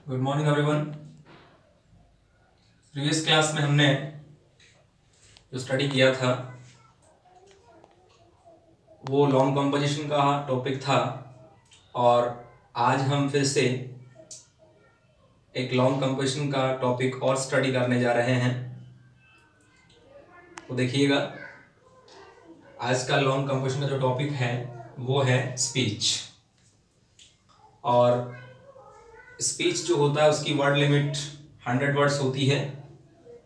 Good morning everyone. Previous class में हमने जो स्टडी किया था वो लॉन्ग कंपोजिशन का टॉपिक था और आज हम फिर से एक लॉन्ग कंपोजिशन का टॉपिक और स्टडी करने जा रहे हैं। तो देखिएगा, आज का लॉन्ग कंपोजिशन का जो टॉपिक है वो है स्पीच। और स्पीच जो होता है उसकी वर्ड लिमिट 100 वर्ड्स होती है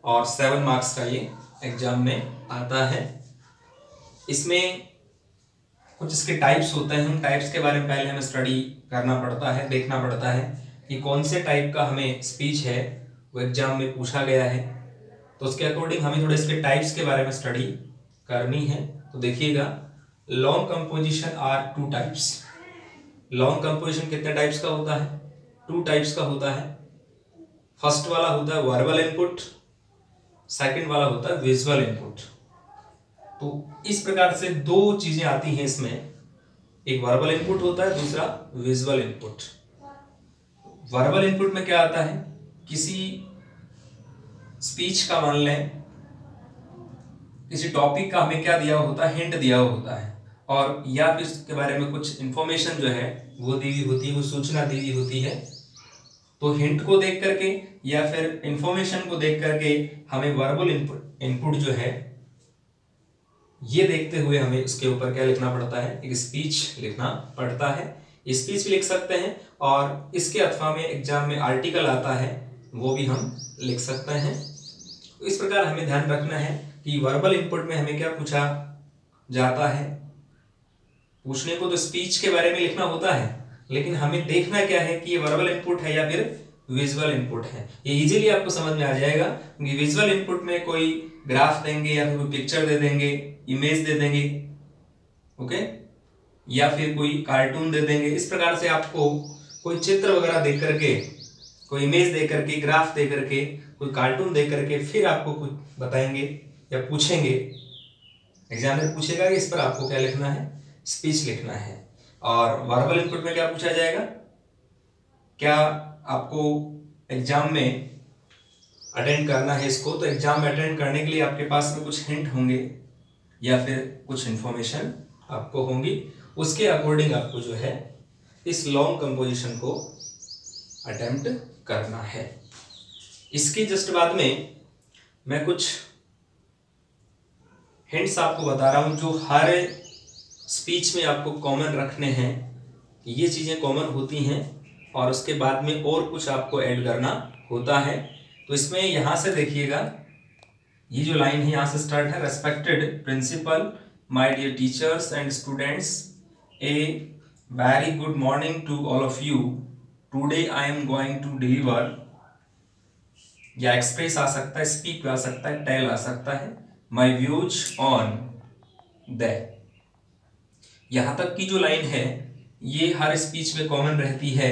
और 7 मार्क्स का ये एग्जाम में आता है। इसमें कुछ इसके टाइप्स होते हैं, उन टाइप्स के बारे में पहले हमें स्टडी करना पड़ता है, देखना पड़ता है कि कौन से टाइप का हमें स्पीच है वो एग्जाम में पूछा गया है। तो उसके अकॉर्डिंग हमें थोड़े इसके टाइप्स के बारे में स्टडी करनी है। तो देखिएगा, long composition are 2 types. Long composition कितने टाइप्स का होता है? 2 टाइप्स का होता है। फर्स्ट वाला होता है वर्बल इनपुट, सेकंड वाला होता है विजुअल इनपुट। तो इस प्रकार से 2 चीजें आती हैं इसमें, एक वर्बल इनपुट होता है, दूसरा विजुअल इनपुट। वर्बल इनपुट में क्या आता है, किसी स्पीच का मान लें, किसी टॉपिक का हमें क्या दिया होता है, हिंट दिया होता है, और या फिर इसके बारे में कुछ इंफॉर्मेशन जो है वो दी हुई होती है, वो सूचना दी हुई होती है। तो हिंट को देख करके या फिर इंफॉर्मेशन को देख करके हमें वर्बल इनपुट जो है ये देखते हुए हमें उसके ऊपर क्या लिखना पड़ता है, एक स्पीच लिखना पड़ता है। स्पीच भी लिख सकते हैं और इसके अथवा में एग्जाम में आर्टिकल आता है वो भी हम लिख सकते हैं। तो इस प्रकार हमें ध्यान रखना है कि वर्बल इनपुट में हमें क्या पूछा जाता है। पूछने को तो स्पीच के बारे में लिखना होता है, लेकिन हमें देखना क्या है कि ये वर्बल इनपुट है या फिर विजुअल इनपुट है। ये इजीली आपको समझ में आ जाएगा कि विजुअल इनपुट में कोई ग्राफ देंगे या फिर कोई पिक्चर दे देंगे, इमेज दे देंगे, ओके, या फिर कोई कार्टून दे देंगे। इस प्रकार से आपको कोई चित्र वगैरह देख करके, कोई इमेज दे करके, ग्राफ दे करके, कोई कार्टून दे करके फिर आपको कुछ बताएंगे या पूछेंगे। एग्जामिनर पूछेगा कि इस पर आपको क्या लिखना है, स्पीच लिखना है। और वर्बल इनपुट में क्या पूछा जाएगा, क्या आपको एग्जाम में अटेंड करना है इसको। तो एग्जाम में अटेंड करने के लिए आपके पास में कुछ हिंट होंगे या फिर कुछ इंफॉर्मेशन आपको होंगी, उसके अकॉर्डिंग आपको जो है इस लॉन्ग कंपोजिशन को अटेम्प्ट करना है। इसके जस्ट बाद में मैं कुछ हिंट्स आपको बता रहा हूं जो हर स्पीच में आपको कॉमन रखने हैं। ये चीजें कॉमन होती हैं और उसके बाद में और कुछ आपको ऐड करना होता है। तो इसमें यहां से देखिएगा, ये जो लाइन है यहां से स्टार्ट है, respected principal, my dear teachers and students, a very good morning to all of you. Today I am going to deliver, या एक्सप्रेस आ सकता है, स्पीक आ सकता है, टेल आ सकता है, माय व्यूज ऑन दैट। यहां तक की जो लाइन है ये हर स्पीच में कॉमन रहती है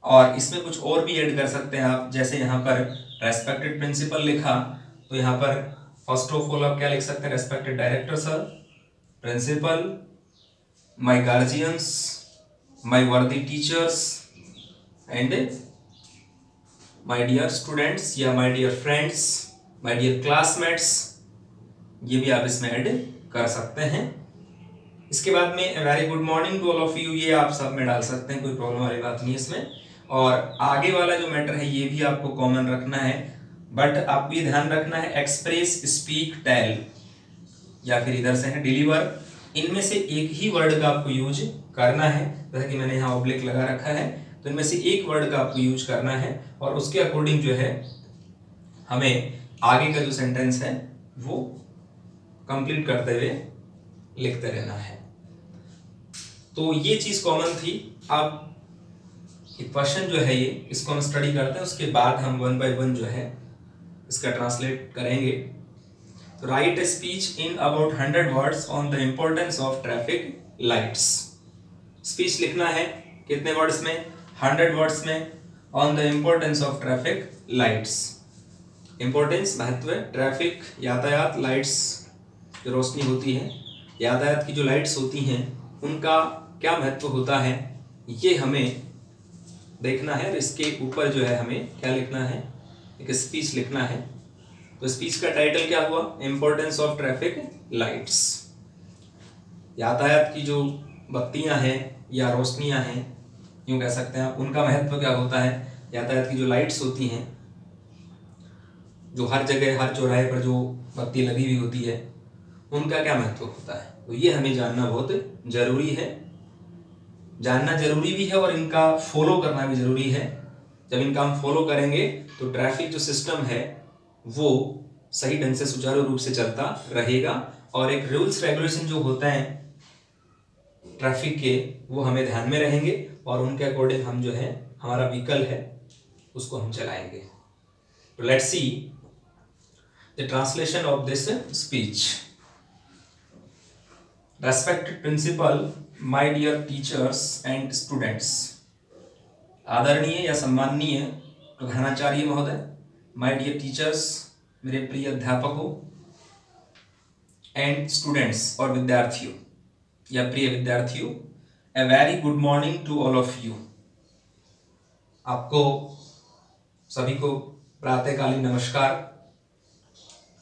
और इसमें कुछ और भी ऐड कर सकते हैं आप। जैसे यहाँ पर रेस्पेक्टेड प्रिंसिपल लिखा तो यहाँ पर फर्स्ट ऑफ ऑल आप क्या लिख सकते हैं, respected director sir, principal, my guardians, my worthy teachers and my dear students या my dear friends, my dear classmates, ये भी आप इसमें ऐड कर सकते हैं। इसके बाद में very good morning to all of you, ये आप सब में डाल सकते हैं, कोई प्रॉब्लम वाली बात नहीं है इसमें। और आगे वाला जो मैटर है ये भी आपको कॉमन रखना है, बट आपको ये ध्यान रखना है एक्सप्रेस, स्पीक, टेल या फिर इधर से है डिलीवर, इनमें से एक ही वर्ड का आपको यूज करना है। जैसे कि मैंने यहाँ ऑब्लिक लगा रखा है, तो इनमें से एक वर्ड का आपको यूज करना है और उसके अकॉर्डिंग जो है हमें आगे का जो सेंटेंस है वो कंप्लीट करते हुए लिखते रहना है। तो ये चीज कॉमन थी। अब क्वेश्चन जो है ये, इसको हम स्टडी करते हैं, उसके बाद हम 1 बाय 1 जो है इसका ट्रांसलेट करेंगे। तो right a speech in about 100 words on the importance of traffic lights. Speech लिखना है कितने वर्ड्स में, 100 वर्ड्स में, on the importance of traffic lights. Importance महत्व, ट्रैफिक यातायात, लाइट्स जो रोशनी होती है, यातायात की जो लाइट्स होती हैं उनका क्या महत्व होता है, ये हमें देखना है और इसके ऊपर जो है हमें क्या लिखना है, एक स्पीच लिखना है। तो स्पीच का टाइटल क्या हुआ, इंपॉर्टेंस ऑफ ट्रैफिक लाइट्स। यातायात की जो बत्तियां हैं या रोशनियां हैं, यूं कह सकते हैं, उनका महत्व क्या होता है। यातायात की जो लाइट्स होती हैं, जो हर जगह हर चौराहे पर जो बत्ती लगी हुई होती है, उनका क्या महत्व होता है। तो ये हमें जानना बहुत जरूरी है, जानना जरूरी भी है और इनका फॉलो करना भी जरूरी है। जब इनका हम फॉलो करेंगे तो ट्रैफिक जो सिस्टम है वो सही ढंग से सुचारू रूप से चलता रहेगा, और एक रूल्स रेगुलेशन जो होता है ट्रैफिक के, वो हमें ध्यान में रहेंगे और उनके अकॉर्डिंग हम जो है हमारा व्हीकल है उसको हम चलाएंगे। तो let's see the translation of this speech. Respected principal, my dear teachers and students. आदरणीय या सम्माननीय प्रधानाचार्य महोदय, माय डियर टीचर्स, मेरे प्रिय अध्यापकों, एंड स्टूडेंट्स और विद्यार्थियों या प्रिय विद्यार्थियों, a very good morning to all of you. आपको सभी को प्रातःकालीन नमस्कार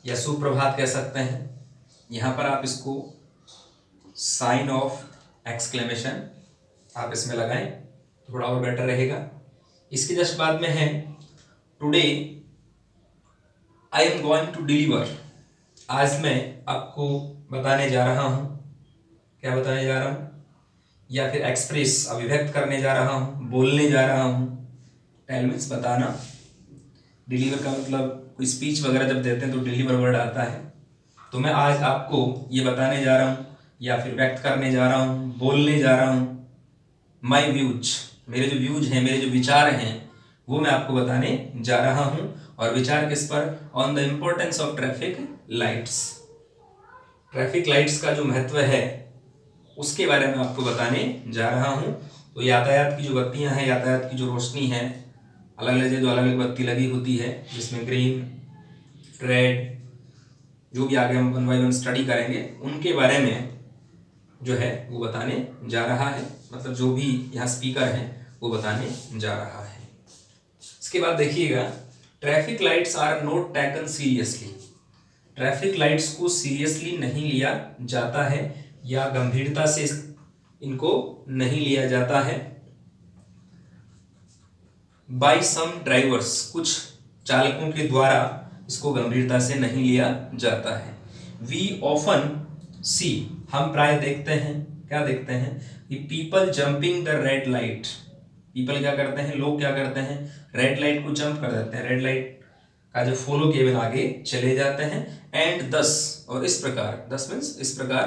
या सुप्रभात कह सकते हैं। यहाँ पर आप इसको साइन ऑफ एक्सक्लेमेशन आप इसमें लगाएं, थोड़ा और बेटर रहेगा। इसके जस्ट बाद में है today I am going to deliver. आज मैं आपको बताने जा रहा हूं, क्या बताने जा रहा हूं, या फिर एक्सप्रेस अभिव्यक्त करने जा रहा हूं, बोलने जा रहा हूं। टेल मीन्स बताना, डिलीवर का मतलब कोई स्पीच वगैरह जब देते हैं तो डिलीवर वर्ड आता है। तो मैं आज आपको ये बताने जा रहा हूं या फिर व्यक्त करने जा रहा हूं, बोलने जा रहा हूं माई व्यूज, मेरे जो व्यूज हैं, मेरे जो विचार हैं, वो मैं आपको बताने जा रहा हूं। और विचार किस पर, on the importance of traffic lights. Traffic lights का जो महत्व है उसके बारे में आपको बताने जा रहा हूं। तो यातायात की जो बत्तियां हैं, यातायात की जो रोशनी है, अलग अलग जो अलग अलग बत्ती लगी होती है, जिसमें ग्रीन, रेड, जो भी आगे हम 1 by 1 स्टडी करेंगे, उनके बारे में जो है वो बताने जा रहा है। मतलब जो भी यहाँ स्पीकर हैं वो बताने जा रहा है। इसके बाद देखिएगा, traffic lights are not taken seriously. Traffic lights को सीरियसली नहीं लिया जाता है या गंभीरता से इनको नहीं लिया जाता है। बाय सम ड्राइवर्स, कुछ चालकों के द्वारा इसको गंभीरता से नहीं लिया जाता है। वी ऑफन सी, हम प्राय देखते हैं, क्या देखते हैं, कि people jumping the red light. People क्या करते हैं, लोग क्या करते हैं, रेड लाइट को जंप कर देते हैं, रेड लाइट का जो फॉलो किए बिना आगे चले जाते हैं। एंड दस, और इस प्रकार, दस मीन्स इस प्रकार,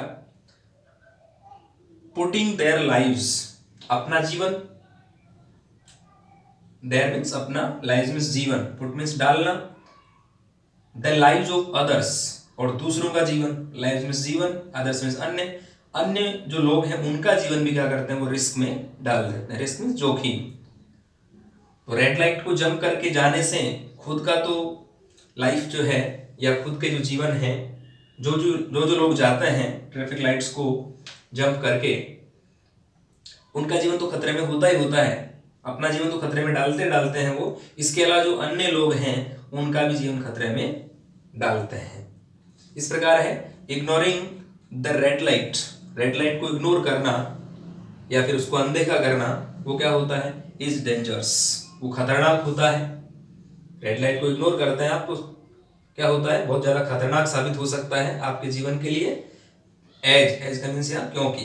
पुटिंग देयर लाइव्स, अपना जीवन, देयर मीन्स अपना, लाइव्स मीन्स जीवन, पुट मीन्स डालना, द लाइव्स ऑफ अदर्स, और दूसरों का जीवन, लाइव्स मीन्स जीवन, अदर्स मीन्स अन्य, अन्य जो लोग हैं उनका जीवन भी क्या करते हैं, वो रिस्क में डाल देते हैं। रिस्क मीन्स जोखिम। तो रेड लाइट को जंप करके जाने से खुद का तो लाइफ जो है या खुद के जो जीवन है, जो लोग जाते हैं ट्रैफिक लाइट्स को जंप करके, उनका जीवन तो खतरे में होता ही होता है, अपना जीवन तो खतरे में डालते हैं वो। इसके अलावा जो अन्य लोग हैं उनका भी जीवन खतरे में डालते हैं। इस प्रकार है ignoring the red light, red light को इग्नोर करना या फिर उसको अनदेखा करना, वो क्या होता है, इज डेंजरस, वो खतरनाक होता है। रेड लाइट को इग्नोर करते हैं आप तो क्या होता है, बहुत ज्यादा खतरनाक साबित हो सकता है आपके जीवन के लिए। एज का मीन्स यहाँ क्योंकि,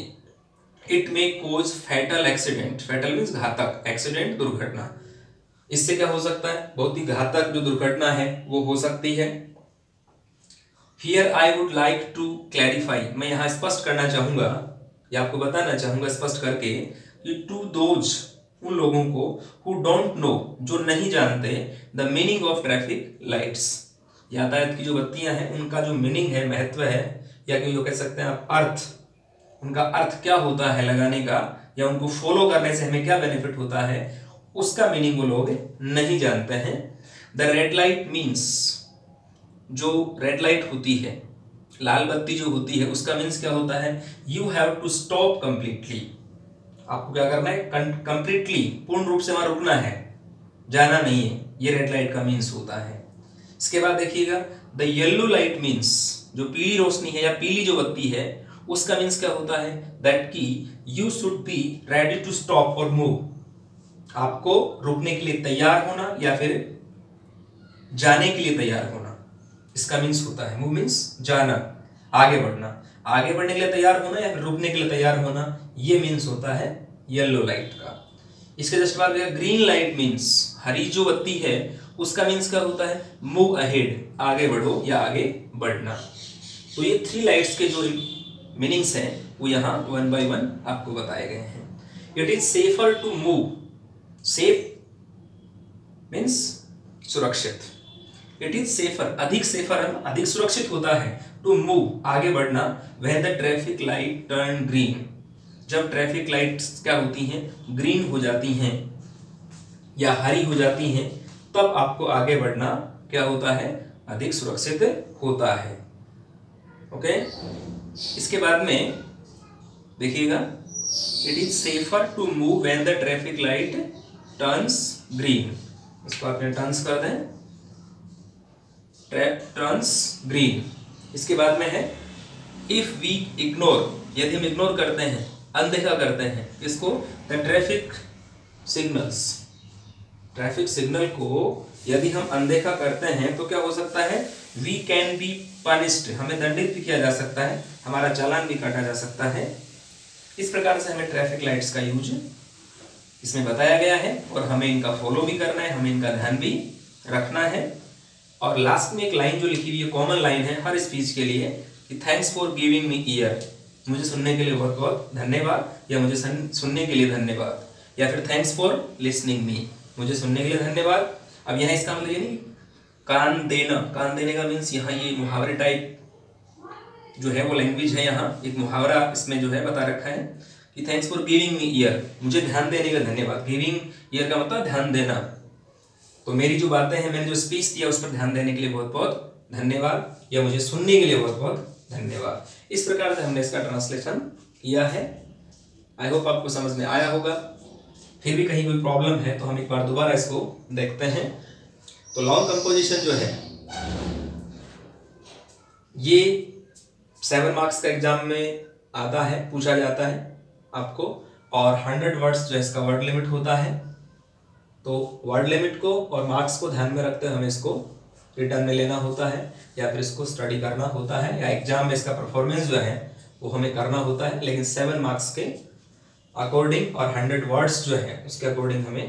it may cause fatal accident, fatal means घातक, एक्सीडेंट दुर्घटना, इससे क्या हो सकता है, बहुत ही घातक जो दुर्घटना है वो हो सकती है। Here I would like to clarify, मैं यहाँ स्पष्ट करना चाहूंगा या आपको बताना चाहूंगा स्पष्ट करके, कि टू दोज, उन लोगों को, हु डोंट नो, जो नहीं जानते, the meaning of traffic lights, यातायात की जो बत्तियां हैं उनका जो मीनिंग है, महत्व है, या कि जो कह सकते हैं आप अर्थ, उनका अर्थ क्या होता है लगाने का, या उनको फॉलो करने से हमें क्या बेनिफिट होता है, उसका मीनिंग वो लोग नहीं जानते हैं। द रेड लाइट मीन्स, जो रेड लाइट होती है, लाल बत्ती जो होती है, उसका मीन्स क्या होता है, you have to stop completely, आपको क्या करना है, कंप्लीटली पूर्ण रूप से वहां रुकना है, जाना नहीं है। ये रेड लाइट का मीन्स होता है। इसके बाद देखिएगा द येलो लाइट मीन्स, जो पीली रोशनी है या पीली जो बत्ती है उसका मीन्स क्या होता है, दैट की you should be ready to stop और मूव, आपको रुकने के लिए तैयार होना या फिर जाने के लिए तैयार होना, इसका मीन्स होता है। मूव मीन्स जाना, आगे बढ़ना, आगे बढ़ने के लिए तैयार होना या फिर रुकने के लिए तैयार होना, ये मीन्स होता है येलो लाइट का। इसके जस्ट बाद ग्रीन लाइट मीन्स, हरी जो बत्ती है उसका मीन्स क्या होता है, मूव अहेड, आगे बढ़ो या आगे बढ़ना। तो ये 3 लाइट्स के जो मीनिंग्स हैं वो यहाँ 1 by 1 आपको बताए गए हैं। It is safer to move, safe means सुरक्षित, इट इज सेफर, अधिक सेफर है, अधिक सुरक्षित होता है, टू मूव आगे बढ़ना, when the traffic light turn green, जब ट्रैफिक लाइट्स क्या होती हैं, ग्रीन हो जाती हैं या हरी हो जाती हैं, तब आपको आगे बढ़ना क्या होता है, अधिक सुरक्षित होता है। ओके, इसके बाद में देखिएगा it is safer to move when the traffic light turns green, इसको आपने टर्न्स कर दें, टर्न्स ग्रीन। इसके बाद में है इफ वी इग्नोर, यदि हम इग्नोर करते हैं, अनदेखा करते हैं इसको, the traffic signals, traffic signal को यदि हम अनदेखा करते हैं तो क्या हो सकता है, वी कैन बी पनिश्ड, हमें दंडित भी किया जा सकता है, हमारा चालान भी काटा जा सकता है। इस प्रकार से हमें ट्रैफिक लाइट्स का यूज इसमें बताया गया है और हमें इनका फॉलो भी करना है, हमें इनका ध्यान भी रखना है। और लास्ट में एक लाइन जो लिखी हुई है, कॉमन लाइन है हर स्पीच के लिए, कि thanks for giving me ear, मुझे सुनने के लिए बहुत बहुत धन्यवाद, या मुझे सुनने के लिए धन्यवाद, या फिर थैंक्स फॉर लिसनिंग मी, मुझे सुनने के लिए धन्यवाद। अब यहाँ इसका मतलब ये नहीं कान देना, कान देने का मीन्स यहाँ ये मुहावरे टाइप जो है वो लैंग्वेज है, यहाँ एक मुहावरा इसमें जो है बता रखा है कि thanks for giving me ear, मुझे ध्यान देने का धन्यवाद। गिविंग ईयर का मतलब ध्यान देना, तो मेरी जो बातें हैं, मैंने जो स्पीच दिया उस पर ध्यान देने के लिए बहुत बहुत धन्यवाद, या मुझे सुनने के लिए बहुत बहुत धन्यवाद। इस प्रकार से हमने इसका ट्रांसलेशन किया है। आई होप आपको समझ में आया होगा। फिर भी कहीं कोई प्रॉब्लम है तो हम एक बार दोबारा इसको देखते हैं। तो लॉन्ग कंपोजिशन जो है ये 7 मार्क्स का एग्जाम में आता है, पूछा जाता है आपको, और 100 वर्ड्स जो है इसका वर्ड लिमिट होता है। तो वर्ड लिमिट को और मार्क्स को ध्यान में रखते हुए हमें इसको रिटर्न में लेना होता है, या फिर इसको स्टडी करना होता है, या एग्जाम में इसका परफॉर्मेंस जो है वो हमें करना होता है। लेकिन 7 मार्क्स के अकॉर्डिंग और 100 वर्ड्स जो है उसके अकॉर्डिंग हमें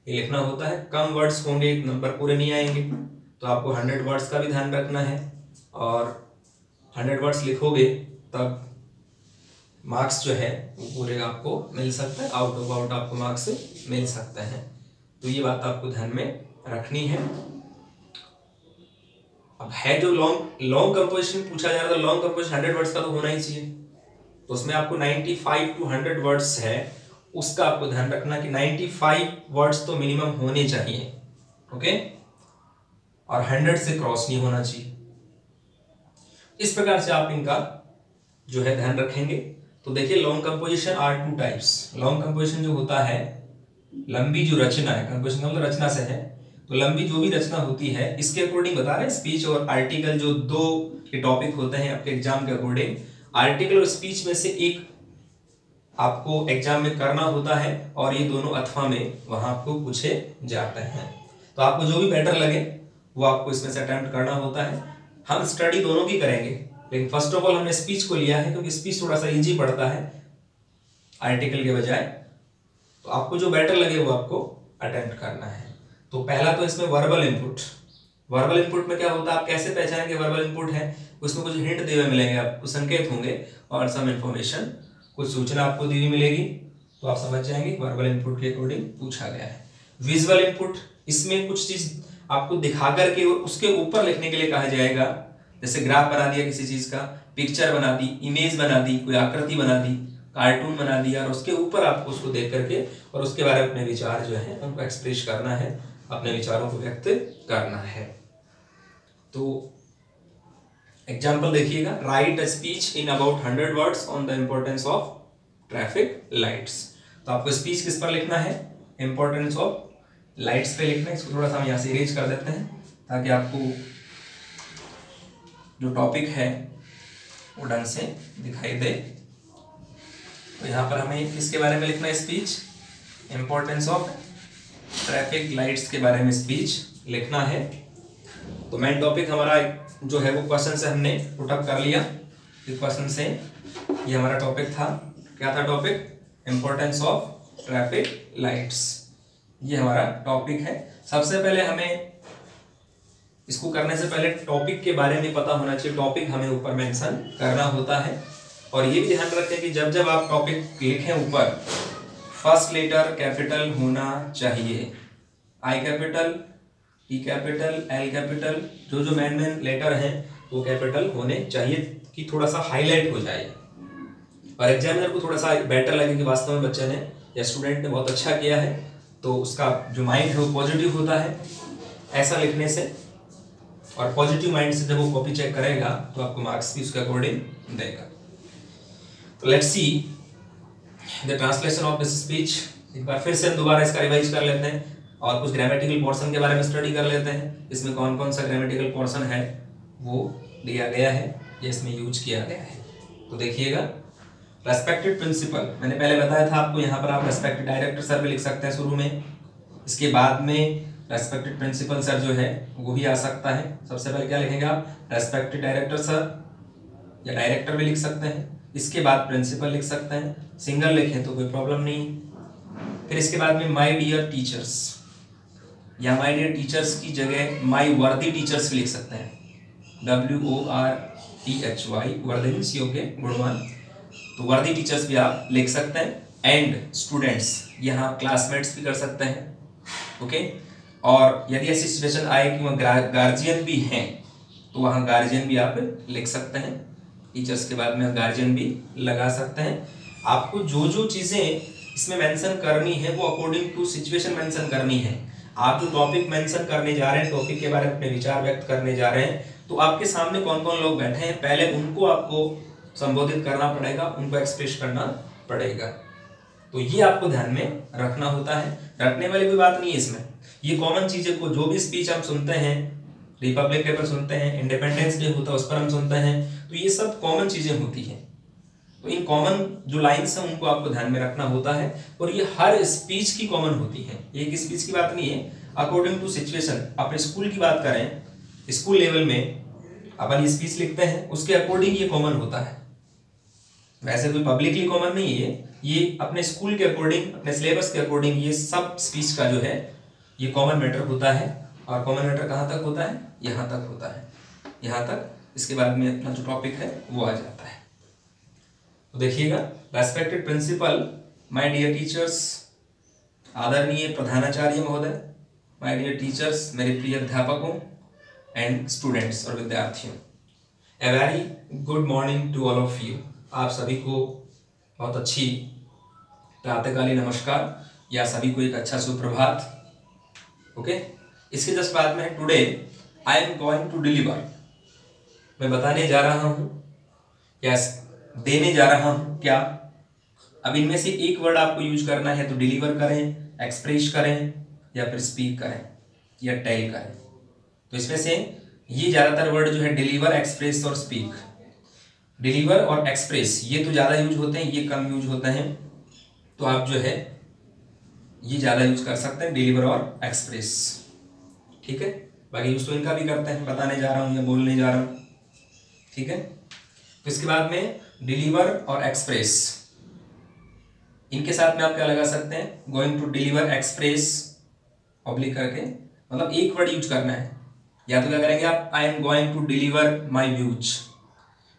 ये लिखना होता है। कम वर्ड्स होंगे, नंबर पूरे नहीं आएंगे, तो आपको 100 वर्ड्स का भी ध्यान रखना है, और 100 वर्ड्स लिखोगे तब मार्क्स जो है वो पूरे आपको मिल सकता है, आउट ऑफ आउट आपको मार्क्स मिल सकते हैं। तो ये बात आपको ध्यान में रखनी है। अब है जो लॉन्ग कंपोजिशन पूछा जा रहा था, लॉन्ग कंपोजिशन 100 वर्ड्स का तो होना ही चाहिए, तो उसमें आपको 95 to 100 वर्ड्स है, उसका आपको ध्यान रखना कि 95 वर्ड्स तो मिनिमम होने चाहिए, ओके, और 100 से क्रॉस नहीं होना चाहिए। इस प्रकार से आप इनका जो है ध्यान रखेंगे। तो देखिए long composition are 2 types. Long composition जो होता है, लंबी जो रचना है, कंपोजिशन का मतलब रचना से है, तो लंबी जो भी रचना होती है इसके अकॉर्डिंग बता रहे हैं। स्पीच और आर्टिकल जो 2 के टॉपिक होते हैं आपके एग्जाम के अकॉर्डिंग, आर्टिकल और स्पीच में से एक आपको एग्जाम में करना होता है, और ये दोनों अथवा में वहां आपको पूछे जाते हैं। तो आपको जो भी बेटर लगे वो आपको इसमें से अटेम्प्ट करना होता है। हम स्टडी दोनों की करेंगे, लेकिन फर्स्ट ऑफ ऑल हमने स्पीच को लिया है क्योंकि स्पीच थोड़ा सा इजी पड़ता है आर्टिकल के बजाय। तो आपको जो बेटर लगे वो आपको अटेम्प्ट करना है। तो पहला तो इसमें वर्बल इनपुट। वर्बल इनपुट में क्या होता है, आप कैसे पहचानेंगे वर्बल इनपुट है, उसमें कुछ हिंट दिए हुए मिलेंगे, आपको संकेत होंगे और सम इन्फॉर्मेशन, कुछ सूचना आपको दी हुई मिलेगी, तो आप समझ जाएंगे वर्बल इनपुट के अकॉर्डिंग पूछा गया है। विजुअल इनपुट, इसमें कुछ चीज आपको दिखा करके उसके ऊपर लिखने के लिए कहा जाएगा, जैसे ग्राफ बना दिया किसी चीज का, पिक्चर बना दी, इमेज बना दी, कोई आकृति बना दी, कार्टून बना दिया, और उसके ऊपर आपको उसको देख करके और उसके बारे में अपने विचार जो है उनको एक्सप्रेस करना है, अपने विचारों को व्यक्त करना है। तो एग्जाम्पल देखिएगा, right a speech in about 100 words on the importance of traffic lights. तो आपको स्पीच किस पर लिखना है, इंपॉर्टेंस ऑफ लाइट्स पे लिखना है। इसको थोड़ा सा हम यहाँ से इरेज कर देते हैं ताकि आपको जो टॉपिक है वो ढंग से दिखाई दे। तो यहाँ पर हमें किसके बारे में लिखना है speech, importance of traffic lights के बारे में स्पीच लिखना है। तो मेन टॉपिक हमारा जो है वो क्वेश्चन से हमने पुटअप कर लिया। इस क्वेश्चन से ये हमारा टॉपिक था, क्या था topic, importance of traffic lights, ये हमारा टॉपिक है। सबसे पहले हमें इसको करने से पहले टॉपिक के बारे में पता होना चाहिए, टॉपिक हमें ऊपर मेंशन करना होता है। और ये भी ध्यान रखें कि जब जब आप टॉपिक लिखें ऊपर फर्स्ट लेटर कैपिटल होना चाहिए, आई capital, E capital, L capital, जो जो मेन लेटर हैं वो कैपिटल होने चाहिए कि थोड़ा सा हाईलाइट हो जाए और एग्जामिनर को थोड़ा सा बेटर लगे कि वास्तव में बच्चे ने या स्टूडेंट ने बहुत अच्छा किया है, तो उसका जो माइंड है वो पॉजिटिव होता है ऐसा लिखने से। और पॉजिटिव माइंड से जब वो कॉपी चेक करेगा तो आपको मार्क्स भी उसके अकॉर्डिंग देगा। तो let's see the translation of this speech. एक बार फिर से हम दोबारा इसका रिवाइज कर लेते हैं और कुछ ग्रामेटिकल पोर्शन के बारे में स्टडी कर लेते हैं। इसमें कौन कौन सा ग्रामेटिकल पोर्शन है वो दिया गया है या इसमें यूज किया गया है। तो देखिएगा, रेस्पेक्टेड प्रिंसिपल, मैंने पहले बताया था आपको, यहाँ पर आप रेस्पेक्टेड डायरेक्टर सर भी लिख सकते हैं शुरू में। इसके बाद में रेस्पेक्टेड प्रिंसिपल सर जो है वो भी आ सकता है। सबसे पहले क्या लिखेंगे आप, रेस्पेक्टेड डायरेक्टर सर या डायरेक्टर भी लिख सकते हैं। इसके बाद प्रिंसिपल लिख सकते हैं, सिंगल लिखें तो कोई प्रॉब्लम नहीं। फिर इसके बाद में माय डियर टीचर्स, या माय डियर टीचर्स की जगह माय वर्दी टीचर्स लिख सकते हैं, WORTHY, वर्दी मींस योग्य गुणवान, तो वर्दी टीचर्स भी आप लिख सकते हैं। एंड स्टूडेंट्स, यहाँ क्लासमेट्स भी कर सकते हैं, ओके। और यदि ऐसी सिचुएशन आए कि वहाँ गार्जियन भी हैं तो वहाँ गार्जियन भी आप लिख सकते हैं। टीचर्स के बाद में गार्जियन भी लगा सकते हैं। आपको जो जो चीज़ें इसमें मेंशन करनी है वो अकॉर्डिंग टू सिचुएशन मेंशन करनी है। आप जो टॉपिक मेंशन करने जा रहे हैं, टॉपिक के बारे में अपने विचार व्यक्त करने जा रहे हैं, तो आपके सामने कौन कौन लोग बैठे हैं पहले उनको आपको संबोधित करना पड़ेगा, उनको एक्सप्रेस करना पड़ेगा। तो ये आपको ध्यान में रखना होता है। रखने वाली कोई बात नहीं है इसमें, ये कॉमन चीजें को जो भी स्पीच हम सुनते हैं, रिपब्लिक डे पर सुनते हैं, इंडिपेंडेंस डे होता है उस पर हम सुनते हैं, तो ये सब कॉमन चीजें होती हैं। तो इन कॉमन जो लाइन्स हैं उनको आपको ध्यान में रखना होता है और ये हर स्पीच की कॉमन होती है, एक स्पीच की बात नहीं है। अकॉर्डिंग टू सिचुएशन, अपने स्कूल की बात करें, स्कूल लेवल में अपन ये स्पीच लिखते हैं उसके अकॉर्डिंग ये कॉमन होता है, वैसे कोई पब्लिकली कॉमन नहीं है ये अपने स्कूल के अकॉर्डिंग, अपने सिलेबस के अकॉर्डिंग ये सब स्पीच का जो है ये कॉमन मैटर होता है। और कॉमन मैटर कहाँ तक होता है, यहाँ तक होता है, यहाँ तक। इसके बाद में अपना जो टॉपिक है वो आ जाता है। तो देखिएगा, respected principal, my dear teachers, आदरणीय प्रधानाचार्य महोदय, माय डियर टीचर्स, मेरे प्रिय अध्यापकों, एंड स्टूडेंट्स और विद्यार्थियों, a very good morning to all of you. आप सभी को बहुत अच्छी प्रातःकालीन नमस्कार या सभी को एक अच्छा सुप्रभात, ओके। इसके जस्ट बाद में today I am going to deliver, मैं बताने जा रहा हूँ या देने जा रहा हूँ क्या। अब इनमें से एक वर्ड आपको यूज करना है, तो डिलीवर करें, एक्सप्रेस करें या फिर स्पीक करें या टेल करें। तो इसमें से ये ज़्यादातर वर्ड जो है डिलीवर, एक्सप्रेस और स्पीक। डिलीवर और एक्सप्रेस ये तो ज़्यादा यूज होते हैं, ये कम यूज होते हैं, तो आप जो है ये ज़्यादा यूज कर सकते हैं, डिलीवर और एक्सप्रेस, ठीक है। बाकी यूज तो इनका भी करते हैं, बताने जा रहा हूँ या बोलने जा रहा हूँ, ठीक है। तो इसके बाद में डिलीवर और एक्सप्रेस, इनके साथ में आप क्या लगा सकते हैं, going to deliver express oblique करके, मतलब एक वर्ड यूज करना है। या तो क्या करेंगे आप, I am going to deliver my views,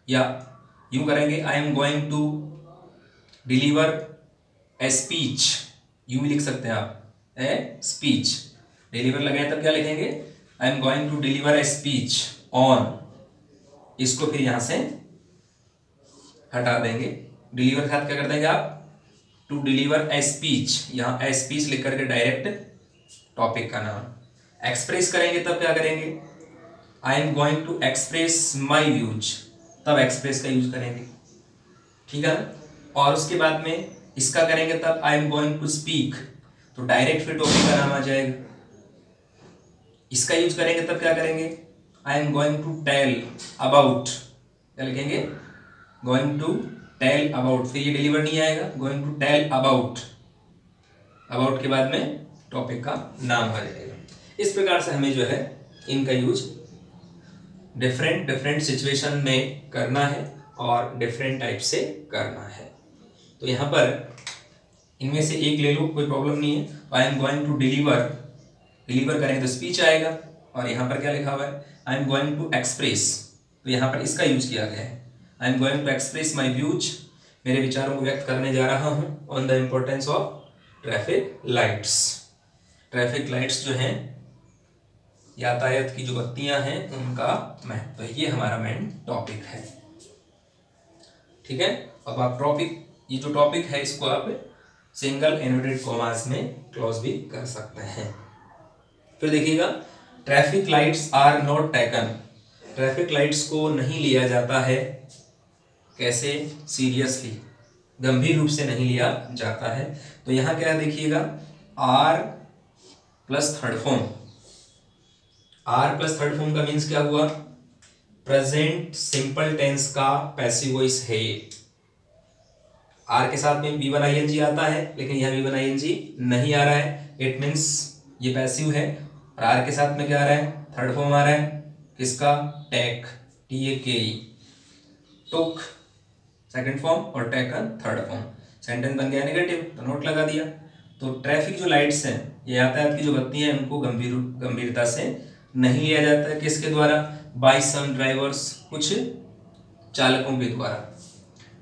या यूं करेंगे I am going to deliver a speech, यूं भी लिख सकते हैं आप, ए स्पीच। डिलीवर लगाए तब क्या लिखेंगे, I am going to deliver a speech on, इसको फिर यहां से हटा देंगे। डिलीवर के साथ क्या कर देंगे आप, टू डिलीवर ए स्पीच, यहाँ ए स्पीच लिख करके डायरेक्ट टॉपिक का नाम। एक्सप्रेस करेंगे तब क्या करेंगे, I am going to express my views, तब एक्सप्रेस का यूज करेंगे, ठीक है ना। और उसके बाद में इसका करेंगे तब I am going to speak, तो डायरेक्ट फिर टॉपिक का नाम आ जाएगा। इसका यूज करेंगे तब क्या करेंगे, I am going to tell about, क्या लिखेंगे, गोइंग टू टेल अबाउट, फिर ये डिलीवर नहीं आएगा, going to tell about, about के बाद में टॉपिक का नाम आ जाएगा। इस प्रकार से हमें जो है इनका यूज डिफरेंट सिचुएशन में करना है और डिफरेंट टाइप से करना है। तो यहाँ पर इनमें से एक ले लो, कोई प्रॉब्लम नहीं है। I am going to deliver, deliver करेंगे तो स्पीच आएगा, और यहाँ पर क्या लिखा हुआ है, I am going to express, तो यहाँ पर इसका यूज किया गया है, I am going to express my views, मेरे विचारों को व्यक्त करने जा रहा हूँ on the importance of traffic lights. Traffic lights जो हैं, यातायात की जो बत्तियां हैं उनका महत्व, ये हमारा मेन टॉपिक है। ठीक है, अब आप टॉपिक, ये जो टॉपिक है इसको आप सिंगल इन्वर्टेड कॉमास में क्लोज भी कर सकते हैं। फिर देखिएगा, traffic lights are not taken, traffic lights को नहीं लिया जाता है, कैसे, सीरियसली, गंभीर रूप से नहीं लिया जाता है। तो यहाँ क्या देखिएगा, are plus third form, are plus third form का मीन्स क्या हुआ, प्रेजेंट सिंपल टेंस का पैसिव वॉइस है। आर के साथ में V1 आता है, लेकिन यहाँ V1 नहीं आ रहा है, इट मीन्स ये पैसिव है। और आर के साथ में क्या आ रहा है, थर्ड फॉर्म आ रहा है, किसका, टेक, TAKE, टुक सेकंड फॉर्म और टेकन थर्ड फॉर्म, सेंटेंस बन गया नेगेटिव, तो नोट लगा दिया। तो ट्रैफिक जो लाइट्स हैं, ये यातायात की जो बत्तियां हैं, उनको गंभीरता से नहीं लिया जाता है, किसके द्वारा, बाय सम ड्राइवर्स, कुछ चालकों के द्वारा।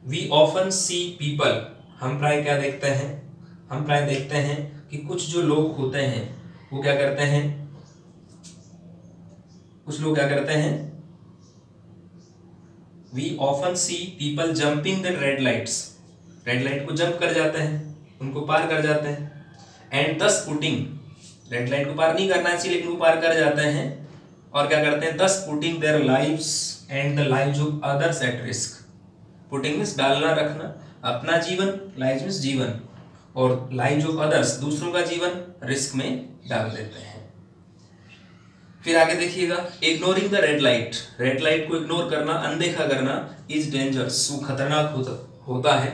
वी ऑफन सी पीपल, हम प्राय क्या देखते हैं, हम प्राय देखते हैं कि कुछ जो लोग होते हैं वो क्या करते हैं, कुछ लोग क्या करते हैं, we often see people jumping the red lights, red light को जंप कर जाते हैं, उनको पार कर जाते हैं, एंड दस पुटिंग, रेड लाइट को पार नहीं करना चाहिए लेकिन वो पार कर जाते हैं, और क्या करते हैं, दस putting their lives and the lives of others at risk. Putting means डालना, रखना, अपना जीवन, लाइव्स मींस जीवन, और लाइव्स ऑफ अदर्स, दूसरों का जीवन रिस्क में डाल देते हैं। फिर आगे देखिएगा, ignoring the red light, red light को इग्नोर करना, अनदेखा करना, इज डेंजरस, वो खतरनाक होता है,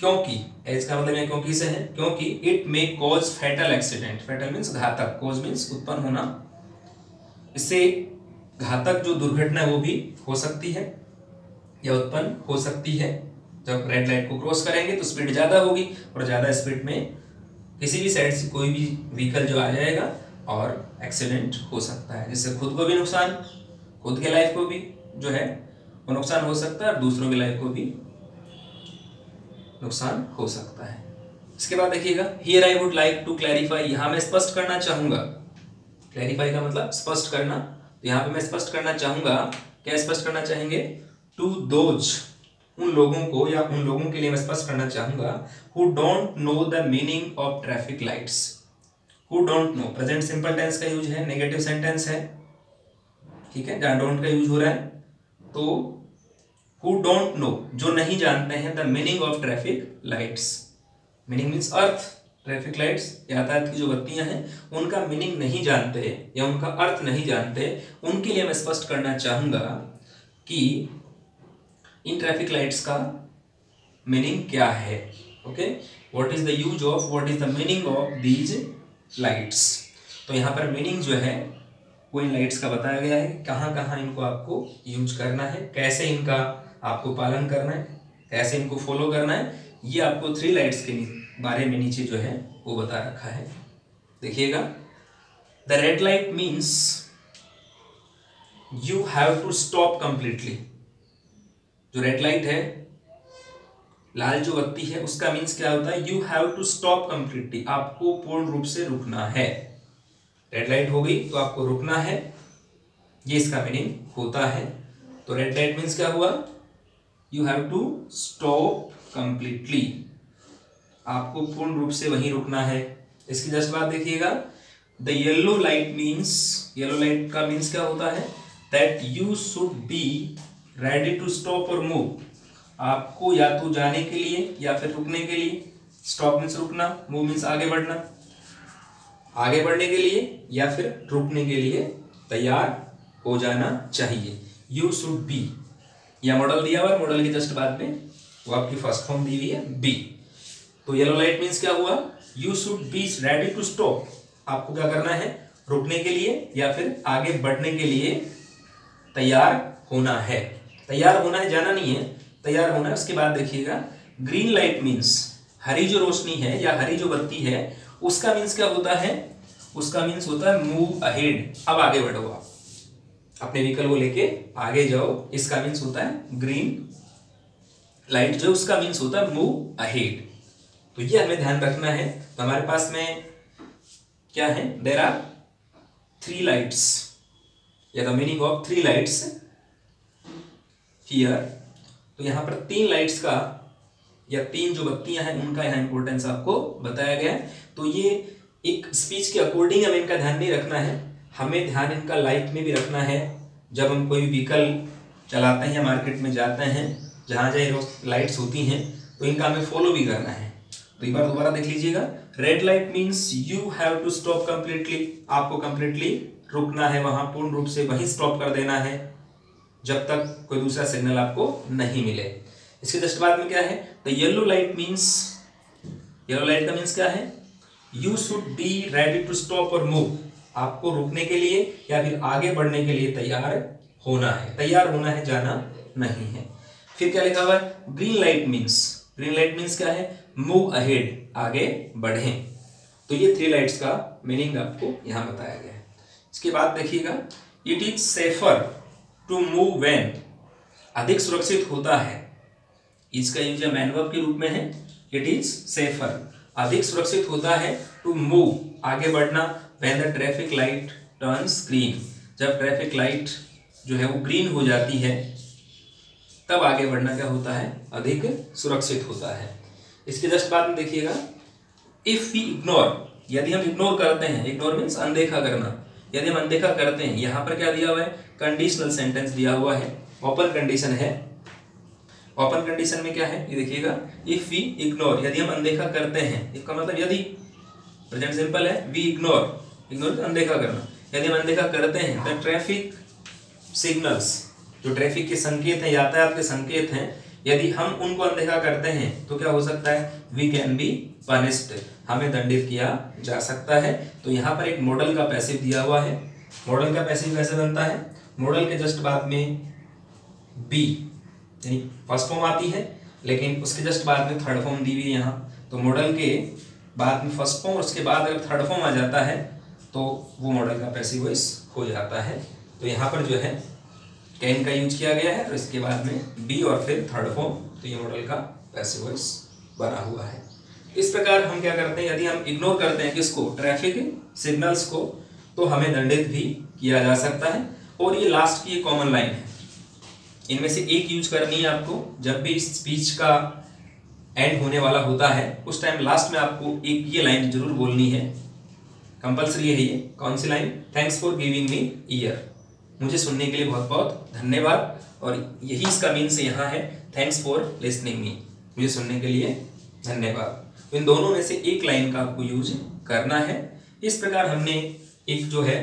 क्योंकि, एज का मतलब है क्योंकि से है, क्योंकि it may cause fatal accident, fatal means घातक, कॉज मीन्स उत्पन्न होना, इससे घातक जो दुर्घटना है वो भी हो सकती है या उत्पन्न हो सकती है। जब रेड लाइट को क्रॉस करेंगे तो स्पीड ज्यादा होगी, और ज्यादा स्पीड में किसी भी साइड से कोई भी व्हीकल जो आ जाएगा और एक्सीडेंट हो सकता है, जिससे खुद को भी नुकसान, खुद के लाइफ को भी जो है वो नुकसान हो सकता है, और दूसरों की लाइफ को भी नुकसान हो सकता है। इसके बाद देखिएगा, here I would like to clarify, यहाँ मैं स्पष्ट करना चाहूंगा, क्लैरिफाई का मतलब स्पष्ट करना, तो यहाँ पे मैं स्पष्ट करना चाहूंगा, क्या स्पष्ट करना चाहेंगे, टू दोज, उन लोगों को या उन लोगों के लिए मैं स्पष्ट करना चाहूंगा, who don't know the meaning of traffic lights. Who don't know, present simple tense का यूज है, नेगेटिव सेंटेंस है, ठीक है, जहां डोंट का यूज हो रहा है, तो हु डोंट नो, जो नहीं जानते हैं, the meaning of traffic lights, meaning means earth, traffic lights, यातायात की जो बत्तियां हैं उनका मीनिंग नहीं जानते या उनका अर्थ नहीं जानते, उनके लिए मैं स्पष्ट करना चाहूंगा कि इन ट्रैफिक लाइट्स का मीनिंग क्या है। Okay, what is the use of, what is the meaning of these lights. तो यहाँ पर मीनिंग जो है वो इन लाइट्स का बताया गया है, कहाँ कहाँ इनको आपको यूज करना है, कैसे इनका आपको पालन करना है, कैसे इनको फॉलो करना है, ये आपको 3 लाइट्स के बारे में नीचे जो है वो बता रखा है। देखिएगा, the red light means you have to stop completely, जो रेड लाइट है, लाल जो बत्ती है, उसका मीन्स क्या होता है, you have to stop completely, आपको पूर्ण रूप से रुकना है। रेड लाइट हो गई तो आपको रुकना है, ये इसका मीनिंग होता है। तो रेड लाइट मीन्स क्या हुआ, you have to stop completely, आपको पूर्ण रूप से वहीं रुकना है। इसकी जस्ट बात देखिएगा, the yellow light means, yellow light का मीन्स क्या होता है, that you should be ready to stop और मूव, आपको या तो जाने के लिए या फिर रुकने के लिए, स्टॉप मीन्स रुकना, मूव मीन्स आगे बढ़ना, आगे बढ़ने के लिए या फिर रुकने के लिए तैयार हो जाना चाहिए। यू शुड बी, या मॉडल दिया हुआ है, मॉडल के जस्ट बाद में वो आपकी फर्स्ट फॉर्म दी हुई है बी। तो येलो लाइट मीन्स क्या हुआ, you should be ready to stop, आपको क्या करना है, रुकने के लिए या फिर आगे बढ़ने के लिए तैयार होना है। तैयार होना है, जाना नहीं है, तैयार होना है। उसके बाद देखिएगा ग्रीन लाइट मीन्स, हरी जो रोशनी है या हरी जो बत्ती है उसका मीन्स क्या होता है, उसका मीन्स होता है मूव अहेड, अब आगे बढ़ो, आप अपने व्हीकल को लेके आगे जाओ, इसका मीन्स होता है ग्रीन लाइट, जो उसका मीन्स होता है मूव अहेड। तो ये हमें ध्यान रखना है। तो हमारे पास में क्या है, देयर आर 3 लाइट्स, या the meaning of 3 lights here. तो यहाँ पर 3 लाइट्स का या 3 जो बत्तियां हैं उनका यहाँ इंपॉर्टेंस आपको बताया गया है। तो ये एक स्पीच के अकॉर्डिंग हमें इनका ध्यान नहीं रखना है, हमें ध्यान इनका लाइफ में भी रखना है। जब हम कोई व्हीकल चलाते हैं या मार्केट में जाते हैं जहाँ जहाँ लाइट्स होती हैं तो इनका हमें फॉलो भी करना है। तो एक बार दोबारा देख लीजिएगा, red light means you have to stop completely, आपको कंप्लीटली रुकना है, वहां पूर्ण रूप से वहीं स्टॉप कर देना है जब तक कोई दूसरा सिग्नल आपको नहीं मिले। इसके जस्ट बाद में क्या है, the yellow light means, yellow light का मीन्स क्या है, you should be ready to stop और मूव, आपको रुकने के लिए या फिर आगे बढ़ने के लिए तैयार होना है, तैयार होना है, जाना नहीं है। फिर क्या लिखा हुआ है, green light means, green light means क्या है, मूव अहेड, आगे बढ़ें। तो ये 3 लाइट्स का मीनिंग आपको यहां बताया गया है। इसके बाद देखिएगा, it is safer to move when, अधिक सुरक्षित होता है, इसका यूज मैन वर्ब के रूप में है, इट इज सेफर, अधिक सुरक्षित होता है, टू मूव, आगे बढ़ना, when the traffic light turns green, जब ट्रैफिक लाइट जो है वो ग्रीन हो जाती है तब आगे बढ़ना क्या होता है, अधिक सुरक्षित होता है। इसके जस्ट बाद में देखिएगा, इफ वी इग्नोर, यदि हम इग्नोर करते हैं, इग्नोर मीन्स अनदेखा करना, यदि हम अनदेखा करते हैं, यहाँ पर क्या दिया हुआ है, कंडीशनल सेंटेंस दिया हुआ है, ओपन कंडीशन है। ओपन कंडीशन में क्या है ये देखिएगा, इफ वी इग्नोर, यदि हम अनदेखा करते हैं, इसका मतलब यदि, प्रेजेंट सिंपल है, वी इग्नोर, इग्नोर अनदेखा करना, यदि हम अनदेखा करते हैं तो ट्रैफिक सिग्नल्स, जो ट्रैफिक के संकेत हैं, यातायात के संकेत हैं, यदि हम उनको अनदेखा करते हैं तो क्या हो सकता है, वी कैन बी पनिश्ड, हमें दंडित किया जा सकता है। तो यहाँ पर एक मॉडल का पैसिव दिया हुआ है। मॉडल का पैसिव कैसे बनता है, मॉडल के जस्ट बाद में बी यानी फर्स्ट फॉर्म आती है, लेकिन उसके जस्ट बाद में थर्ड फॉर्म दी हुई है यहाँ। तो मॉडल के बाद में फर्स्ट फॉर्म, उसके बाद अगर थर्ड फॉर्म आ जाता है तो वो मॉडल का पैसिव वॉइस हो जाता है। तो यहाँ पर जो है कैन का यूज किया गया है, और इसके बाद में बी और फिर थर्ड फॉर्म, तो ये मॉडल का पैसिव वॉइस बना हुआ है। इस प्रकार हम क्या करते हैं, यदि हम इग्नोर करते हैं किसको, ट्रैफिक सिग्नल्स को, तो हमें दंडित भी किया जा सकता है। और ये लास्ट की कॉमन लाइन है, इनमें से एक यूज करनी है आपको। जब भी स्पीच का एंड होने वाला होता है उस टाइम लास्ट में आपको एक ये लाइन जरूर बोलनी है, कंपल्सरी है ये। कौन सी line, thanks for giving me ear, मुझे सुनने के लिए बहुत बहुत धन्यवाद। और यही इसका मीन्स यहाँ है, थैंक्स फॉर लिसनिंग मी, मुझे सुनने के लिए धन्यवाद। तो इन दोनों में से एक लाइन का आपको यूज करना है। इस प्रकार हमने एक जो है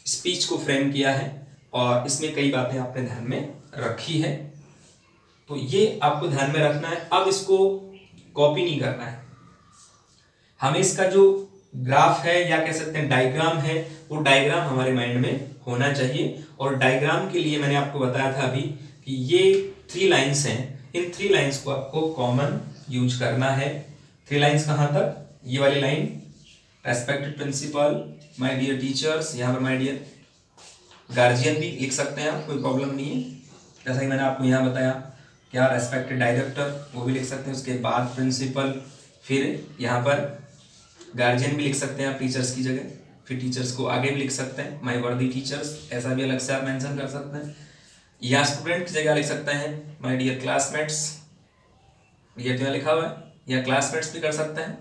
स्पीच को फ्रेम किया है, और इसमें कई बातें आपने ध्यान में रखी है, तो ये आपको ध्यान में रखना है। अब इसको कॉपी नहीं करना है, हमें इसका जो ग्राफ है या कह सकते हैं डायग्राम है, वो डायग्राम हमारे माइंड में होना चाहिए। और डायग्राम के लिए मैंने आपको बताया था अभी कि ये 3 लाइन्स हैं, इन 3 लाइन्स को आपको कॉमन यूज करना है। 3 लाइन्स कहाँ तक, ये वाली line, respected principal, my dear teachers, यहाँ पर माय डियर गार्जियन भी लिख सकते हैं आप, कोई प्रॉब्लम नहीं है। जैसा कि मैंने आपको यहाँ बताया, क्या रेस्पेक्टेड डायरेक्टर, वो भी लिख सकते हैं। उसके बाद प्रिंसिपल, फिर यहाँ पर गार्जियन भी लिख सकते हैं आप टीचर्स की जगह, फिर टीचर्स को आगे भी लिख सकते हैं, माय वर्दी टीचर्स, ऐसा भी अलग से आप मेंशन कर सकते हैं। या स्टूडेंट की जगह लिख सकते हैं माय डियर क्लासमेट्स, ये तो यहाँ लिखा हुआ है, या क्लासमेट्स भी कर सकते हैं।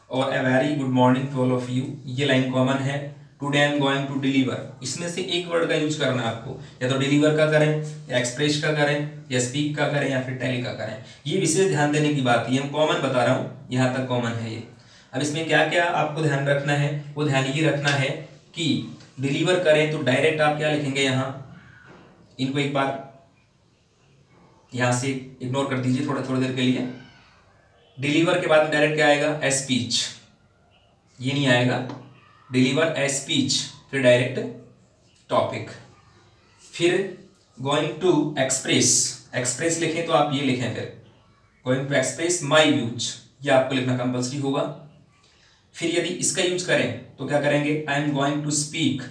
और a very good morning to all of you, ये लाइन कॉमन है। Today I am going to deliver, इसमें से एक वर्ड का यूज करना है आपको, या तो डिलीवर का करें, या एक्सप्रेस का करें, या स्पीक का करें, या फिर टेल का करें। ये विशेष ध्यान देने की बात है, हम कॉमन बता रहा हूँ, यहाँ तक कॉमन है ये। अब इसमें क्या क्या आपको ध्यान रखना है, वो ध्यान ये रखना है कि डिलीवर करें तो डायरेक्ट आप क्या लिखेंगे, यहाँ इनको एक बार यहाँ से इग्नोर कर दीजिए थोड़ी देर के लिए। डिलीवर के बाद में डायरेक्ट क्या आएगा, ए स्पीच, ये नहीं आएगा, डिलीवर ए स्पीच, फिर डायरेक्ट टॉपिक, फिर गोइंग टू एक्सप्रेस, एक्सप्रेस लिखें तो आप ये लिखें, फिर going to express my views, ये आपको लिखना कंपल्सरी होगा। फिर यदि इसका यूज करें तो क्या करेंगे, I am going to speak,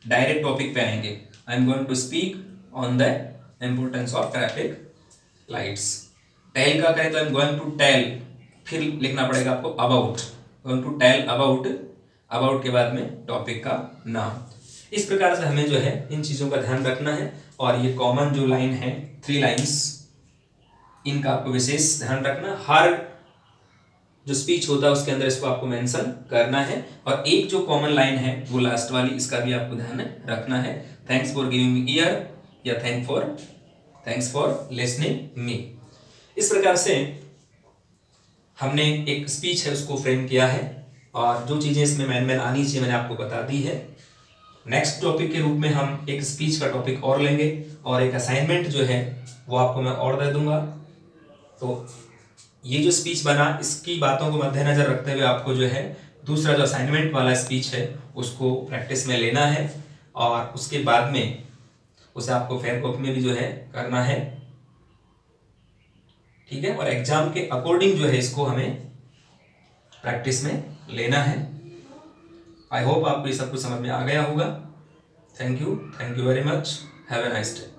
direct topic पे आएंगे, I am going to speak on the importance of traffic lights. Tell का करें तो I am going to tell, फिर लिखना पड़ेगा आपको about, going to tell about, about के बाद में टॉपिक का नाम। इस प्रकार से हमें जो है इन चीज़ों का ध्यान रखना है, और ये कॉमन जो लाइन है 3 लाइन्स, इनका आपको विशेष ध्यान रखना। हर जो स्पीच होता है उसके अंदर इसको आपको मेंशन करना है, और एक जो कॉमन लाइन है वो लास्ट वाली, इसका भी आपको ध्यान रखना है। Thanks for giving me year, या थैंक्स फॉर लिसनिंग मी। इस प्रकार से हमने एक स्पीच है उसको फ्रेम किया है, और जो चीज़ें इसमें मैन आनी चाहिए मैंने आपको बता दी है। नेक्स्ट टॉपिक के रूप में हम एक स्पीच का टॉपिक और लेंगे, और एक असाइनमेंट जो है वो आपको मैं और दे दूंगा। तो ये जो स्पीच बना, इसकी बातों को मद्देनजर रखते हुए आपको जो है दूसरा जो असाइनमेंट वाला स्पीच है उसको प्रैक्टिस में लेना है, और उसके बाद में उसे आपको फेयर कॉपी में भी जो है करना है, ठीक है। और एग्जाम के अकॉर्डिंग जो है इसको हमें प्रैक्टिस में लेना है। आई होप आपको ये सब कुछ समझ में आ गया होगा। Thank you very much, have a nice day.